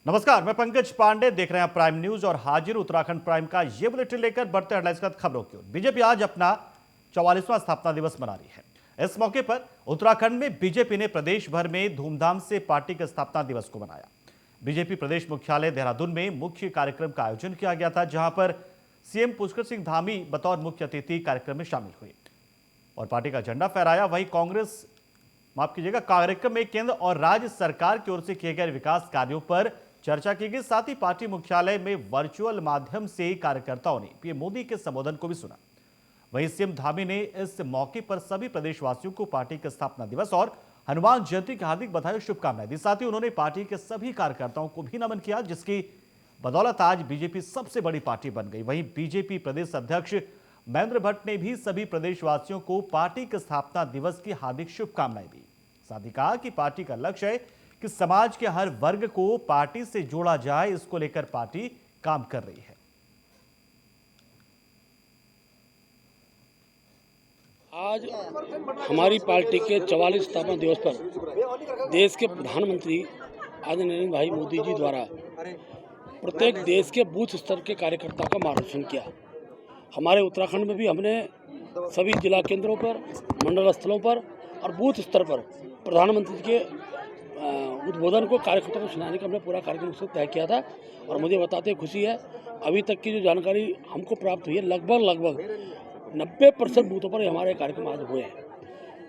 नमस्कार, मैं पंकज पांडे, देख रहे हैं प्राइम न्यूज और हाजिर उत्तराखंड प्राइम का ये बुलेटिन लेकर बढ़ते हेडलाइंस के साथ खबरों की ओर। बीजेपी आज अपना 44वां स्थापना दिवस मना रही है। इस मौके पर उत्तराखंड में बीजेपी ने प्रदेश भर में धूमधाम से पार्टी के स्थापना दिवस को मनाया। बीजेपी प्रदेश मुख्यालय देहरादून में मुख्य कार्यक्रम का आयोजन किया गया था, जहां पर सीएम पुष्कर सिंह धामी बतौर मुख्य अतिथि कार्यक्रम में शामिल हुए और पार्टी का झंडा फहराया। वहीं कार्यक्रम में केंद्र और राज्य सरकार की ओर से किए गए विकास कार्यों पर चर्चा की गई। साथ ही पार्टी मुख्यालय में वर्चुअल माध्यम से कार्यकर्ताओं ने पीएम मोदी के संबोधन को भी सुना। वहीं सीएम धामी ने इस मौके पर सभी प्रदेशवासियों को पार्टी के स्थापना दिवस और हनुमान जयंती की हार्दिक बधाई और शुभकामनाएं दी। साथ ही उन्होंने पार्टी के सभी कार्यकर्ताओं को भी नमन किया, जिसकी बदौलत आज बीजेपी सबसे बड़ी पार्टी बन गई। वहीं बीजेपी प्रदेश अध्यक्ष महेंद्र भट्ट ने भी सभी प्रदेशवासियों को पार्टी के स्थापना दिवस की हार्दिक शुभकामनाएं दी। साथ ही कहा कि पार्टी का लक्ष्य है कि समाज के हर वर्ग को पार्टी से जोड़ा जाए, इसको लेकर पार्टी काम कर रही है। आज हमारी पार्टी के 44 स्थापना दिवस पर देश के प्रधानमंत्री आदरणीय नरेंद्र भाई मोदी जी द्वारा प्रत्येक देश के बूथ स्तर के कार्यकर्ताओं का मार्गदर्शन किया। हमारे उत्तराखंड में भी हमने सभी जिला केंद्रों पर, मंडल स्थलों पर और बूथ स्तर पर प्रधानमंत्री के उद्बोधन को कार्यकर्ताओं को सुनाने का हमने पूरा कार्यक्रम उससे तय किया था। और मुझे बताते खुशी है, अभी तक की जो जानकारी हमको प्राप्त हुई है, लगभग 90% बूथों पर हमारे कार्यक्रम आज हुए हैं।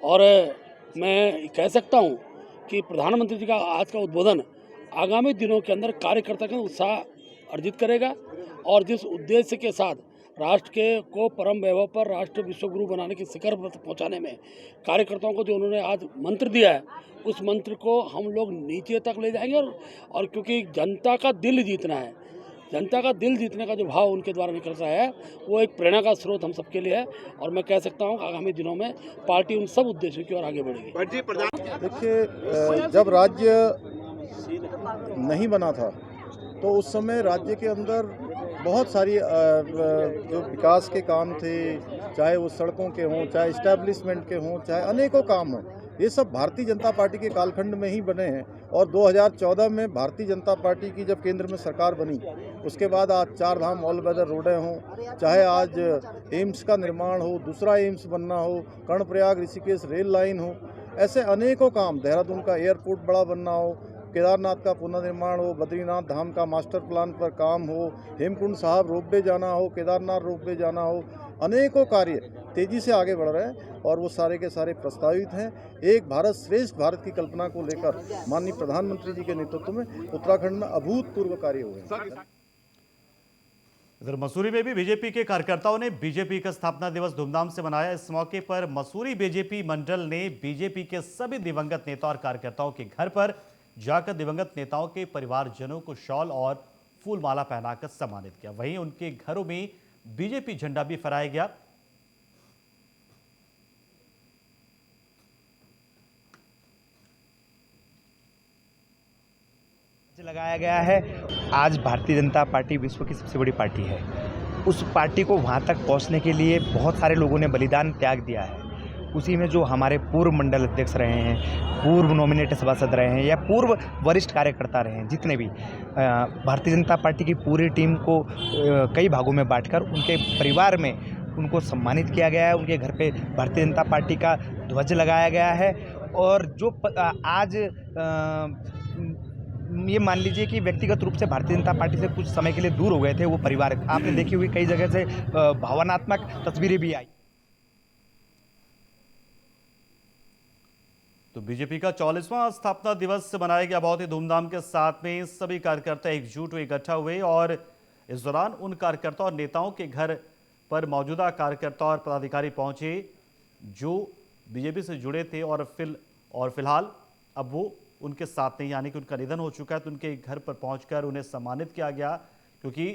और मैं कह सकता हूं कि प्रधानमंत्री जी का आज का उद्बोधन आगामी दिनों के अंदर कार्यकर्ता का उत्साह अर्जित करेगा और जिस उद्देश्य के साथ राष्ट्र को परम वैभव पर, राष्ट्र विश्वगुरु बनाने के शिखर पर पहुंचाने में कार्यकर्ताओं को जो उन्होंने आज मंत्र दिया है, उस मंत्र को हम लोग नीचे तक ले जाएंगे। और क्योंकि जनता का दिल जीतना है, जनता का दिल जीतने का जो भाव उनके द्वारा निकल रहा है, वो एक प्रेरणा का स्रोत हम सबके लिए है। और मैं कह सकता हूँ आगामी दिनों में पार्टी उन सब उद्देश्यों की ओर आगे बढ़ेगी। देखिए, जब राज्य नहीं बना था तो उस समय राज्य के अंदर बहुत सारी जो विकास के काम थे, चाहे वो सड़कों के हों, चाहे इस्टेब्लिशमेंट के हों, चाहे अनेकों काम हों, ये सब भारतीय जनता पार्टी के कालखंड में ही बने हैं। और 2014 में भारतीय जनता पार्टी की जब केंद्र में सरकार बनी, उसके बाद आज 4 धाम ऑल वेदर रोडें हों, चाहे आज एम्स का निर्माण हो, दूसरा एम्स बनना हो, कर्णप्रयाग ऋषिकेश रेल लाइन हो, ऐसे अनेकों काम, देहरादून का एयरपोर्ट बड़ा बनना हो, केदारनाथ का पुनर्निर्माण हो, बद्रीनाथ धाम का मास्टर प्लान पर काम हो, हेमकुंड साहब रोपवे जाना हो, केदारनाथ रोपवे जाना हो, अनेकों कार्य तेजी से आगे बढ़ रहे हैं और वो सारे के सारे प्रस्तावित हैं। एक भारत श्रेष्ठ भारत की कल्पना को लेकर माननीय प्रधानमंत्री जी के नेतृत्व में उत्तराखंड में अभूतपूर्व कार्य हुए हैं। इधर मसूरी में भी बीजेपी के कार्यकर्ताओं ने बीजेपी का स्थापना दिवस धूमधाम से मनाया। इस मौके पर मसूरी बीजेपी मंडल ने बीजेपी के सभी दिवंगत नेता और कार्यकर्ताओं के घर पर जाकर दिवंगत नेताओं के परिवारजनों को शॉल और फूलमाला पहनाकर सम्मानित किया। वहीं उनके घरों में बीजेपी झंडा भी फहराया गया। लगाया गया है। आज भारतीय जनता पार्टी विश्व की सबसे बड़ी पार्टी है। उस पार्टी को वहां तक पहुंचने के लिए बहुत सारे लोगों ने बलिदान त्याग दिया है। उसी में जो हमारे पूर्व मंडल अध्यक्ष रहे हैं, पूर्व नॉमिनेटेड सभासद रहे हैं या पूर्व वरिष्ठ कार्यकर्ता रहे हैं, जितने भी भारतीय जनता पार्टी की पूरी टीम को कई भागों में बांटकर उनके परिवार में उनको सम्मानित किया गया है। उनके घर पे भारतीय जनता पार्टी का ध्वज लगाया गया है। और जो आज ये मान लीजिए कि व्यक्तिगत रूप से भारतीय जनता पार्टी से कुछ समय के लिए दूर हो गए थे, वो परिवार आपने देखी हुई कई जगह से भावनात्मक तस्वीरें भी आई। तो बीजेपी का 44वां स्थापना दिवस मनाया गया बहुत ही धूमधाम के साथ में। सभी कार्यकर्ता एकजुट हुए, इकट्ठा हुए और इस दौरान उन कार्यकर्ता और नेताओं के घर पर मौजूदा कार्यकर्ता और पदाधिकारी पहुंचे जो बीजेपी से जुड़े थे और फिलहाल अब वो उनके साथ नहीं, यानी कि उनका निधन हो चुका है। तो उनके घर पर पहुंचकर उन्हें सम्मानित किया गया, क्योंकि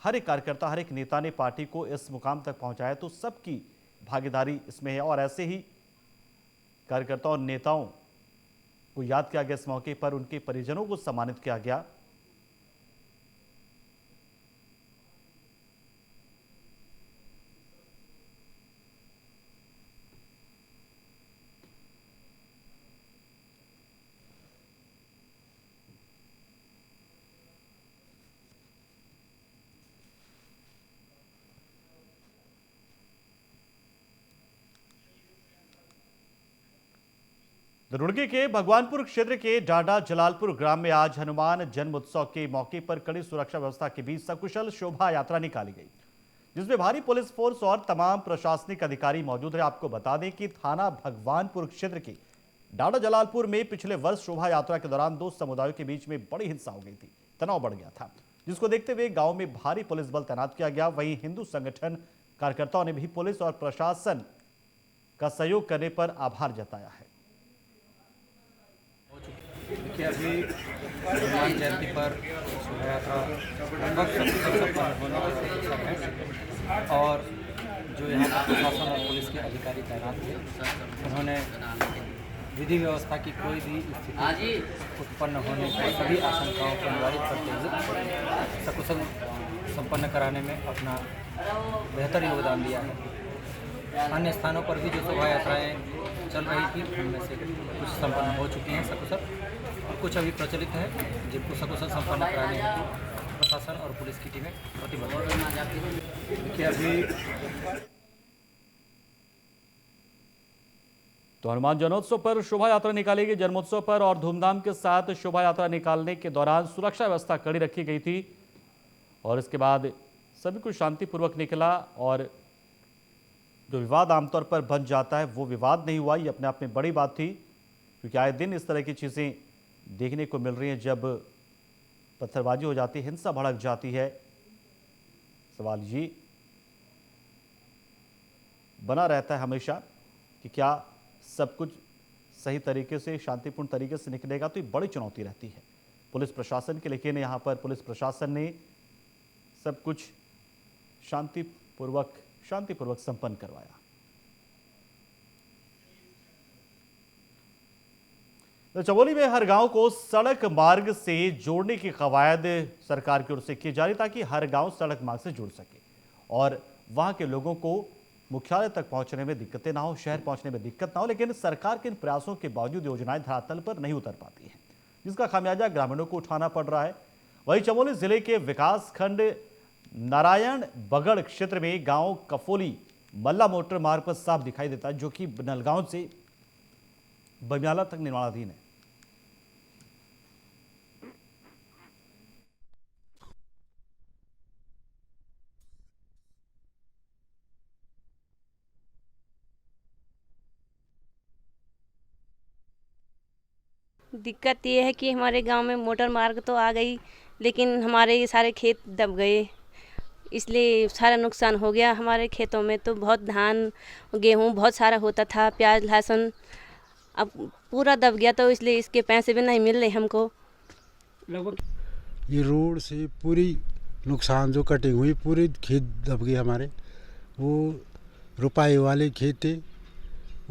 हर एक कार्यकर्ता, हर एक नेता ने पार्टी को इस मुकाम तक पहुंचाया, तो सबकी भागीदारी इसमें है। और ऐसे ही कार्यकर्ताओं और नेताओं को याद किया गया। इस मौके पर उनके परिजनों को सम्मानित किया गया। रुड़की के भगवानपुर क्षेत्र के डाडा जलालपुर ग्राम में आज हनुमान जन्म उत्सव के मौके पर कड़ी सुरक्षा व्यवस्था के बीच सकुशल शोभा यात्रा निकाली गई, जिसमें भारी पुलिस फोर्स और तमाम प्रशासनिक अधिकारी मौजूद है। आपको बता दें कि थाना भगवानपुर क्षेत्र के डाडा जलालपुर में पिछले वर्ष शोभा यात्रा के दौरान दो समुदायों के बीच में बड़ी हिंसा हो गई थी, तनाव बढ़ गया था, जिसको देखते हुए गांव में भारी पुलिस बल तैनात किया गया। वहीं हिंदू संगठन कार्यकर्ताओं ने भी पुलिस और प्रशासन का सहयोग करने पर आभार जताया है। देखिए, अभी हनुमान जयंती पर शोभा यात्रा लगभग संपन्न होने का अवसर है और जो यहाँ के प्रशासन और पुलिस के अधिकारी तैनात थे, उन्होंने विधि व्यवस्था की कोई भी स्थिति उत्पन्न होने की सभी आशंकाओं को निवारित करते हुए सकुशल संपन्न कराने में अपना बेहतर योगदान दिया है। अन्य स्थानों पर भी जो शोभा यात्राएँ चल रही थी, उनमें से कुछ संपन्न हो चुकी हैं सकुशल और कुछ अभी प्रचलित है, जिनको सकुशल संपन्न कराने हेतु प्रशासन और पुलिस की टीमें प्रतिबद्ध हैं। देखिए, अभी तो हनुमान जन्मोत्सव पर शोभा यात्रा निकाली गई। जन्मोत्सव पर और धूमधाम के साथ शोभा यात्रा निकालने के दौरान सुरक्षा व्यवस्था कड़ी रखी गई थी और इसके बाद सभी कुछ शांतिपूर्वक निकला और जो विवाद आमतौर पर बन जाता है वो विवाद नहीं हुआ। ये अपने आप में बड़ी बात थी, क्योंकि आए दिन इस तरह की चीज़ें देखने को मिल रही हैं। जब पत्थरबाजी हो जाती है, हिंसा भड़क जाती है, सवाल ये बना रहता है हमेशा कि क्या सब कुछ सही तरीके से शांतिपूर्ण तरीके से निकलेगा। तो ये बड़ी चुनौती रहती है पुलिस प्रशासन के, लेकिन यहाँ पर पुलिस प्रशासन ने सब कुछ शांतिपूर्वक संपन्न करवाया। तो चमोली में हर गांव को सड़क मार्ग से जोड़ने की कवायद सरकार की ओर से की जा रही, ताकि हर गांव सड़क मार्ग से जुड़ सके और वहां के लोगों को मुख्यालय तक पहुंचने में दिक्कतें ना हो, शहर पहुंचने में दिक्कत ना हो। लेकिन सरकार के इन प्रयासों के बावजूद योजनाएं धरातल पर नहीं उतर पाती हैं, जिसका खामियाजा ग्रामीणों को उठाना पड़ रहा है। वहीं चमोली जिले के विकास खंड नारायण बगड़ क्षेत्र में गांव कफोली मल्ला मोटर मार्ग पर साफ दिखाई देता है, जो कि नलगांव से बमियाला तक निर्माणाधीन है। दिक्कत ये है कि हमारे गांव में मोटर मार्ग तो आ गई, लेकिन हमारे ये सारे खेत दब गए, इसलिए सारा नुकसान हो गया। हमारे खेतों में तो बहुत धान गेहूं बहुत सारा होता था, प्याज लहसुन, अब पूरा दब गया, तो इसलिए इसके पैसे भी नहीं मिल रहे हमको। ये रोड से पूरी नुकसान जो कटिंग हुई, पूरी खेत दब गए हमारे। वो रुपाई वाले खेत थे,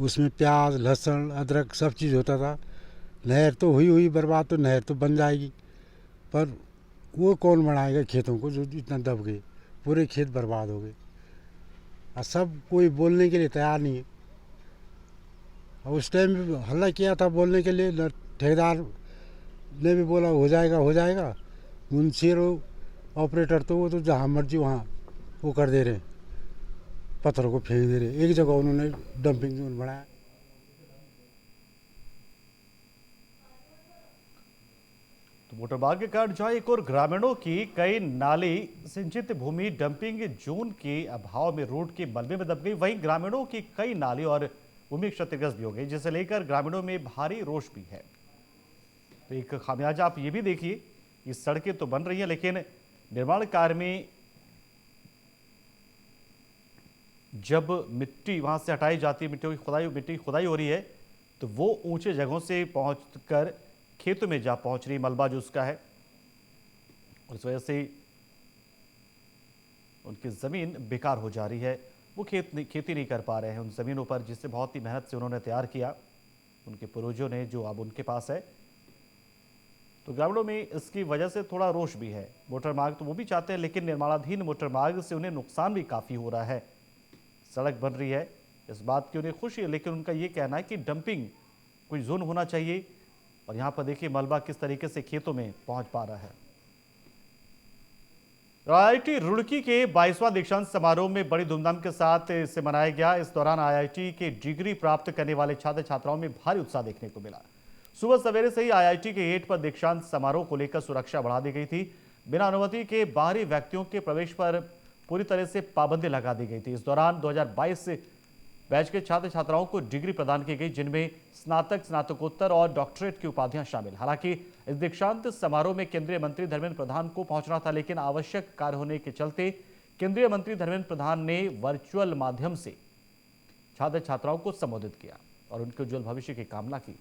उसमें प्याज लहसुन अदरक सब चीज़ होता था। नहर तो हुई बर्बाद, तो नहर तो बन जाएगी, पर वो कौन बढ़ाएगा खेतों को जो इतना दब गए, पूरे खेत बर्बाद हो गए और सब कोई बोलने के लिए तैयार नहीं है। और उस टाइम भी हल्ला किया था बोलने के लिए, ठेकेदार ने भी बोला हो जाएगा। मुंशी ऑपरेटर तो वो तो जहाँ मर्जी वहाँ वो कर दे रहे, पत्थरों को फेंक दे रहे। एक जगह उन्होंने डंपिंग जोन बनाया। तो मोटर मार्ग के कारण जहां एक और ग्रामीणों की कई नाली सिंचित भूमि डंपिंग जोन के अभाव में रोड के मलबे में दब गई, वहीं ग्रामीणों की कई नाली और भूमि क्षतिग्रस्त भी हो गई, जिसे लेकर ग्रामीणों में भारी रोष भी है। तो एक खामियाजा आप ये भी देखिए, ये सड़कें तो बन रही हैं, लेकिन निर्माण कार्य में जब मिट्टी वहां से हटाई जाती है, मिट्टी की खुदाई हो रही है, तो वो ऊंचे जगहों से पहुंचकर खेतों में जा पहुंच रही, मलबा जो उसका है, और इस वजह से उनकी ज़मीन बेकार हो जा रही है। वो खेती नहीं कर पा रहे हैं उन ज़मीनों पर, जिससे बहुत ही मेहनत से उन्होंने तैयार किया उनके पूर्वजों ने, जो अब उनके पास है। तो ग्रामीणों में इसकी वजह से थोड़ा रोष भी है। मोटर मार्ग तो वो भी चाहते हैं, लेकिन निर्माणाधीन मोटर मार्ग से उन्हें नुकसान भी काफ़ी हो रहा है। सड़क बन रही है, इस बात की उन्हें खुशी है, लेकिन उनका ये कहना है कि डंपिंग कोई जोन होना चाहिए। और यहाँ पर देखिए मलबा किस तरीके से खेतों में पहुँच पा रहा है। आईआईटी रुड़की के 22वां दीक्षांत समारोह में बड़ी धूमधाम के साथ इसे मनाया गया। इस दौरान आईआईटी के डिग्री प्राप्त करने वाले छात्र छात्राओं में भारी उत्साह देखने को मिला। सुबह सवेरे से ही आईआईटी के गेट पर दीक्षांत समारोह को लेकर सुरक्षा बढ़ा दी गई थी। बिना अनुमति के बाहरी व्यक्तियों के प्रवेश पर पूरी तरह से पाबंदी लगा दी गई थी। इस दौरान 2022 बैच के छात्र छात्राओं को डिग्री प्रदान की गई, जिनमें स्नातक, स्नातकोत्तर और डॉक्टरेट की उपाधियां शामिल। हालांकि इस दीक्षांत समारोह में केंद्रीय मंत्री धर्मेंद्र प्रधान को पहुंचना था, लेकिन आवश्यक कार्य होने के चलते केंद्रीय मंत्री धर्मेंद्र प्रधान ने वर्चुअल माध्यम से छात्र छात्राओं को संबोधित किया और उनके उज्जवल भविष्य की कामना की।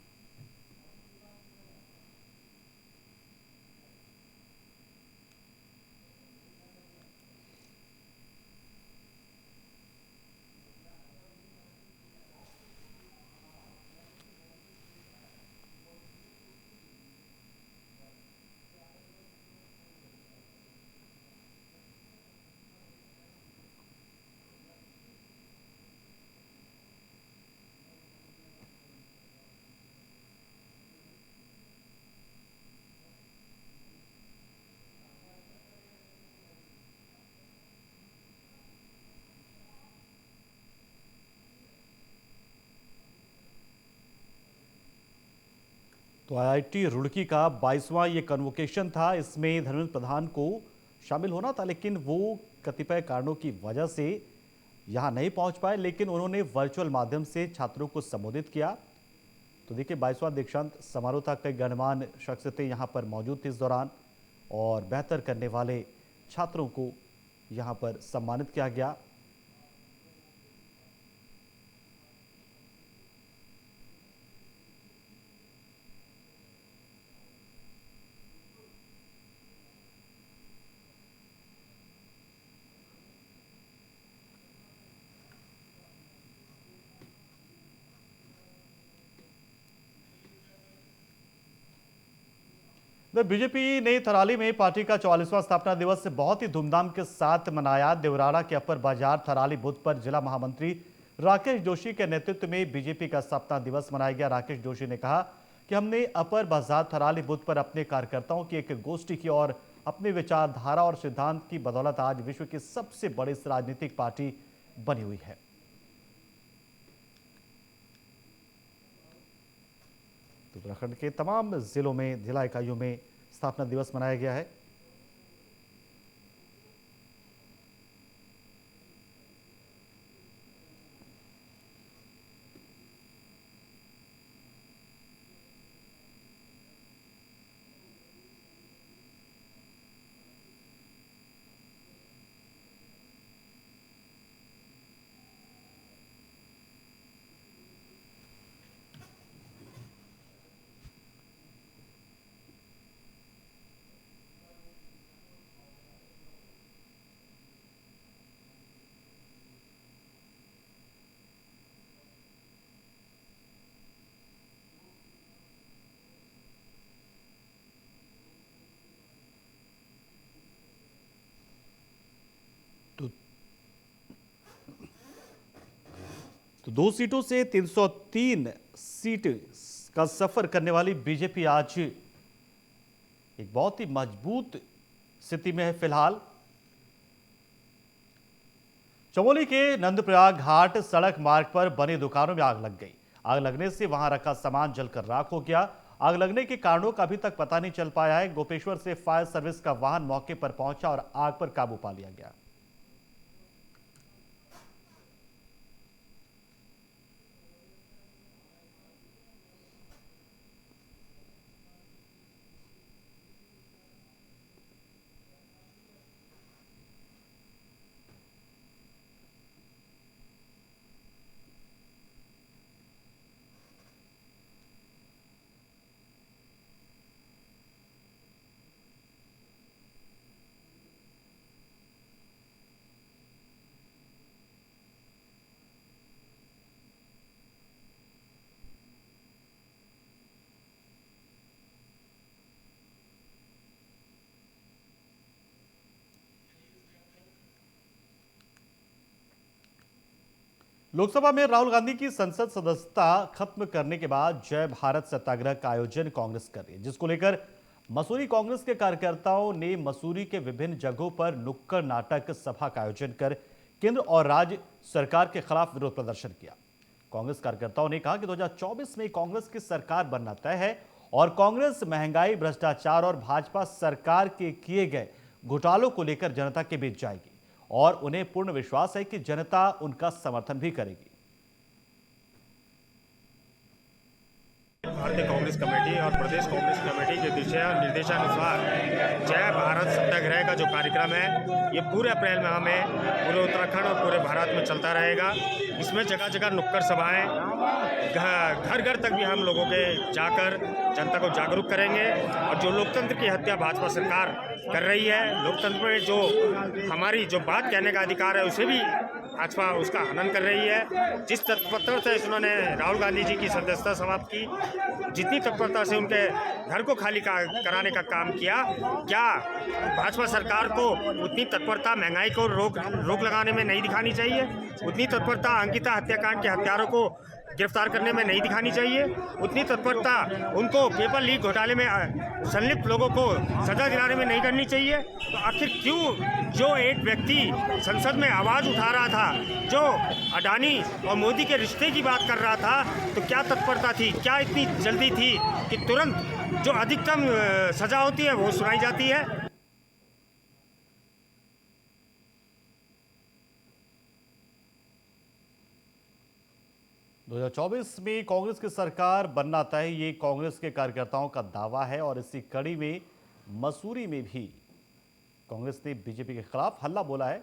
तो आईआईटी रुड़की का 22वां ये कन्वोकेशन था। इसमें धर्मेंद्र प्रधान को शामिल होना था, लेकिन वो कतिपय कारणों की वजह से यहाँ नहीं पहुँच पाए, लेकिन उन्होंने वर्चुअल माध्यम से छात्रों को संबोधित किया। तो देखिए, 22वां दीक्षांत समारोह था। कई गणमान्य शख्सियतें यहाँ पर मौजूद थी इस दौरान और बेहतर करने वाले छात्रों को यहाँ पर सम्मानित किया गया। बीजेपी ने थराली में पार्टी का 44वां स्थापना दिवस बहुत ही धूमधाम के साथ मनाया। देवराड़ा के अपर बाजार थराली बूथ पर जिला महामंत्री राकेश जोशी के नेतृत्व में बीजेपी का स्थापना दिवस मनाया गया। राकेश जोशी ने कहा कि हमने अपर बाजार थराली बूथ पर अपने कार्यकर्ताओं की एक गोष्ठी की और अपनी विचारधारा और सिद्धांत की बदौलत आज विश्व की सबसे बड़ी राजनीतिक पार्टी बनी हुई है। उत्तराखंड के तमाम जिलों में, जिला इकाइयों में स्थापना दिवस मनाया गया है। तो 2 सीटों से 303 सीट का सफर करने वाली बीजेपी आज एक बहुत ही मजबूत स्थिति में है। फिलहाल चमोली के नंदप्रयाग घाट सड़क मार्ग पर बनी दुकानों में आग लग गई। आग लगने से वहां रखा सामान जलकर राख हो गया। आग लगने के कारणों का अभी तक पता नहीं चल पाया है। गोपेश्वर से फायर सर्विस का वाहन मौके पर पहुंचा और आग पर काबू पा लिया गया। लोकसभा में राहुल गांधी की संसद सदस्यता खत्म करने के बाद जय भारत सत्याग्रह का आयोजन कांग्रेस कर रही है, जिसको लेकर मसूरी कांग्रेस के कार्यकर्ताओं ने मसूरी के विभिन्न जगहों पर नुक्कड़ नाटक सभा का आयोजन कर केंद्र और राज्य सरकार के खिलाफ विरोध प्रदर्शन किया। कांग्रेस कार्यकर्ताओं ने कहा कि 2024 में कांग्रेस की सरकार बनना तय है और कांग्रेस महंगाई, भ्रष्टाचार और भाजपा सरकार के किए गए घोटालों को लेकर जनता के बीच जाएगी और उन्हें पूर्ण विश्वास है कि जनता उनका समर्थन भी करेगी। भारतीय कांग्रेस कमेटी और प्रदेश कांग्रेस कमेटी के दिशा निर्देशानुसार जय भारत सत्याग्रह का जो कार्यक्रम है ये पूरे अप्रैल माह में पूरे उत्तराखंड और पूरे भारत में चलता रहेगा। इसमें जगह जगह नुक्कड़ सभाएं, घर घर तक भी हम लोगों के जाकर जनता को जागरूक करेंगे और जो लोकतंत्र की हत्या भाजपा सरकार कर रही है, लोकतंत्र में जो हमारी जो बात कहने का अधिकार है उसे भी भाजपा उसका हनन कर रही है। जिस तत्परता से उन्होंने राहुल गांधी जी की सदस्यता समाप्त की, जितनी तत्परता से उनके घर को खाली कराने का काम किया, क्या भाजपा सरकार को उतनी तत्परता महंगाई को रोक लगाने में नहीं दिखानी चाहिए? उतनी तत्परता अंकिता हत्याकांड के हत्यारों को गिरफ्तार करने में नहीं दिखानी चाहिए? उतनी तत्परता उनको पेपर लीक घोटाले में संलिप्त लोगों को सजा दिलाने में नहीं करनी चाहिए? तो आखिर क्यों जो एक व्यक्ति संसद में आवाज़ उठा रहा था, जो अडानी और मोदी के रिश्ते की बात कर रहा था, तो क्या तत्परता थी, क्या इतनी जल्दी थी कि तुरंत जो अधिकतम सजा होती है वो सुनाई जाती है? 2024 में कांग्रेस की सरकार बनना तय, ये कांग्रेस के कार्यकर्ताओं का दावा है और इसी कड़ी में मसूरी में भी कांग्रेस ने बीजेपी के खिलाफ हल्ला बोला है।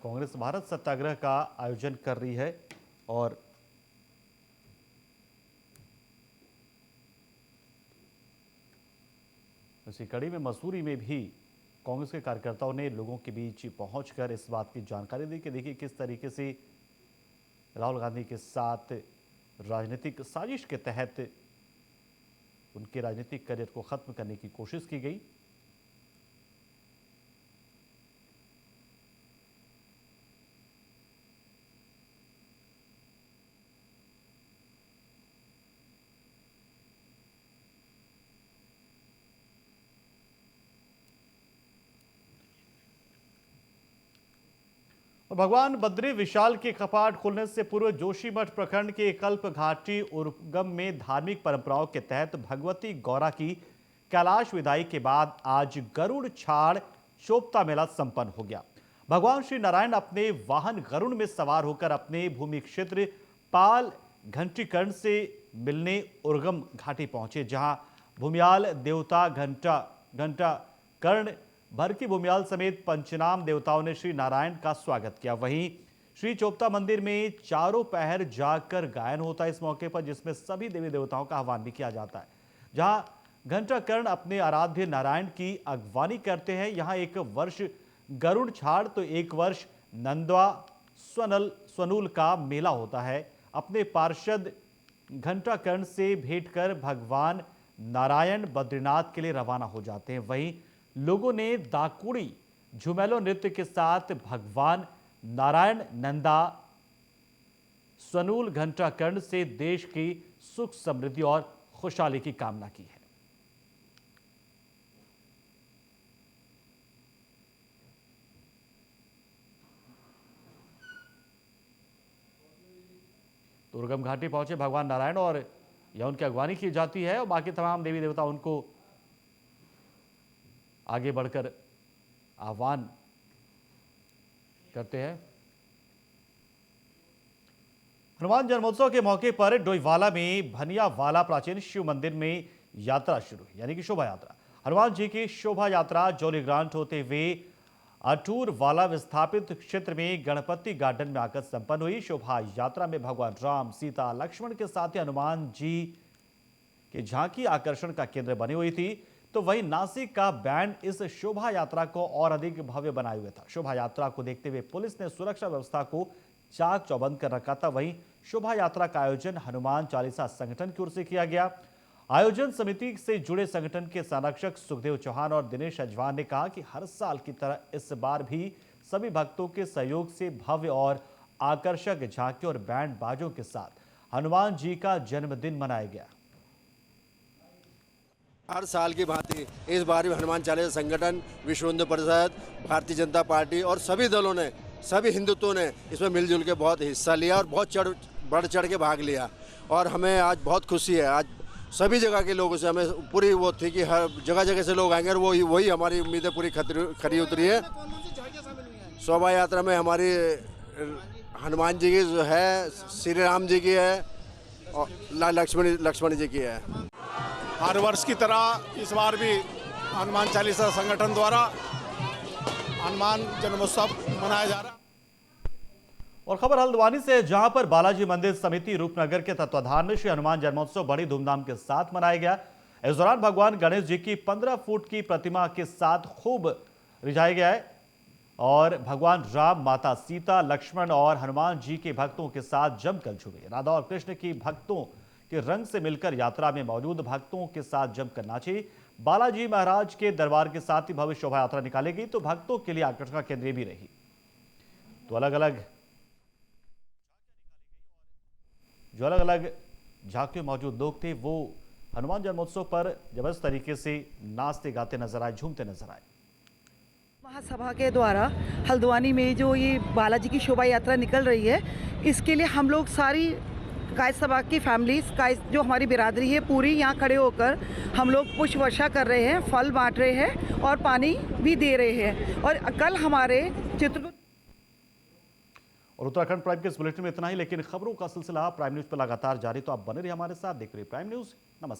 कांग्रेस भारत सत्याग्रह का आयोजन कर रही है और इसी कड़ी में मसूरी में भी कांग्रेस के कार्यकर्ताओं ने लोगों के बीच पहुंचकर इस बात की जानकारी दी कि देखिए किस तरीके से राहुल गांधी के साथ राजनीतिक साजिश के तहत उनके राजनीतिक करियर को खत्म करने की कोशिश की गई। और भगवान बद्री विशाल के कपाट खुलने से पूर्व जोशीमठ प्रखंड के कल्प घाटी उर्गम में धार्मिक परंपराओं के तहत भगवती गौरा की कैलाश विदाई के बाद आज गरुड़ छाड़ चोपता मेला संपन्न हो गया। भगवान श्री नारायण अपने वाहन गरुड़ में सवार होकर अपने भूमि क्षेत्र पाल घंटीकर्ण से मिलने उर्गम घाटी पहुंचे, जहां भूमियाल देवता घंटा कर्ण भर की भूमियाल समेत पंचनाम देवताओं ने श्री नारायण का स्वागत किया। वहीं श्री चोपता मंदिर में चारों पहर जाकर गायन होता है इस मौके पर, जिसमें सभी देवी देवताओं का आह्वान भी किया जाता है। जहां घंटा कर्ण अपने आराध्य नारायण की अगवानी करते हैं। यहाँ एक वर्ष गरुड़ छाड़ तो एक वर्ष नंदवा स्वनूल का मेला होता है। अपने पार्षद घंटा कर्ण से भेंट कर भगवान नारायण बद्रीनाथ के लिए रवाना हो जाते हैं। वहीं लोगों ने दाकुड़ी झुमेलो नृत्य के साथ भगवान नारायण नंदा स्वनूल घंटा कर्ण से देश की सुख समृद्धि और खुशहाली की कामना की है। दुर्गम घाटी पहुंचे भगवान नारायण और यह उनकी अगवानी की जाती है और बाकी तमाम देवी देवता उनको आगे बढ़कर आह्वान करते हैं। हनुमान जन्मोत्सव के मौके पर डोईवाला में भनियावाला प्राचीन शिव मंदिर में यात्रा शुरू, यानी कि शोभा यात्रा। हनुमान जी की शोभा यात्रा जौली ग्रांट होते हुए अटूर वाला विस्थापित क्षेत्र में गणपति गार्डन में आकर संपन्न हुई। शोभा यात्रा में भगवान राम, सीता, लक्ष्मण के साथ ही हनुमान जी की झांकी आकर्षण का केंद्र बनी हुई थी। तो वहीं नासिक का बैंड इस शोभा यात्रा को और अधिक भव्य बनाए हुए था। शोभा यात्रा को देखते हुए पुलिस ने सुरक्षा व्यवस्था को चाक चौबंद कर रखा था। वहीं शोभा यात्रा का आयोजन हनुमान चालीसा संगठन की ओर से किया गया। आयोजन समिति से जुड़े संगठन के संरक्षक सुखदेव चौहान और दिनेश अजवान ने कहा कि हर साल की तरह इस बार भी सभी भक्तों के सहयोग से भव्य और आकर्षक झांकी और बैंड बाजों के साथ हनुमान जी का जन्मदिन मनाया गया। हर साल की भांति इस बार भी हनुमान चालीसा संगठन, विश्व हिंदू परिषद, भारतीय जनता पार्टी और सभी दलों ने, सभी हिंदुत्वों ने इसमें मिलजुल के बहुत हिस्सा लिया और बहुत बढ़ चढ़ के भाग लिया। और हमें आज बहुत खुशी है। आज सभी जगह के लोगों से हमें पूरी वो थी कि हर जगह जगह से लोग आएंगे और वही हमारी उम्मीदें पूरी खरी उतरी है। शोभा यात्रा में हमारी हनुमान जी की जो है, श्री राम जी की है और लक्ष्मण जी की है। हर वर्ष की तरह इस बार भी हनुमान चालीसा संगठन द्वारा हनुमान जन्मोत्सव मनाया जा रहा है। और खबर हल्द्वानी से, जहां पर बालाजी मंदिर समिति रूपनगर के तत्वाधान में श्री हनुमान जन्मोत्सव बड़ी धूमधाम के साथ मनाया गया। इस दौरान भगवान गणेश जी की 15 फुट की प्रतिमा के साथ खूब रिझाया गया है और भगवान राम, माता सीता, लक्ष्मण और हनुमान जी के भक्तों के साथ जमकर झूमे। राधा और कृष्ण की भक्तों के रंग से मिलकर यात्रा में मौजूद भक्तों के साथ जमकर नाचे। बालाजी महाराज के दरबार के साथ ही भव्य शोभा यात्रा निकाली गई तो भक्तों के लिए आकर्षण का केंद्र भी रही। तो अलग अलग झांकी में मौजूद लोग थे, वो हनुमान जन्मोत्सव पर जबरदस्त तरीके से नाचते गाते नजर आए, झूमते नजर आए। महासभा के द्वारा हल्द्वानी में जो ये बालाजी की शोभा यात्रा निकल रही है, इसके लिए हम लोग सारी कायस्थ सभा की फैमिली, जो हमारी बिरादरी है पूरी, यहाँ खड़े होकर हम लोग पुष्प वर्षा कर रहे हैं, फल बांट रहे हैं और पानी भी दे रहे हैं। और कल हमारे चित्रकूट और उत्तराखंड प्राइम के इस बुलेटिन में इतना ही, लेकिन खबरों का सिलसिला प्राइम न्यूज पर लगातार जारी, तो आप बने रहिए हमारे साथ, देख रहे प्राइम न्यूज। नमस्कार।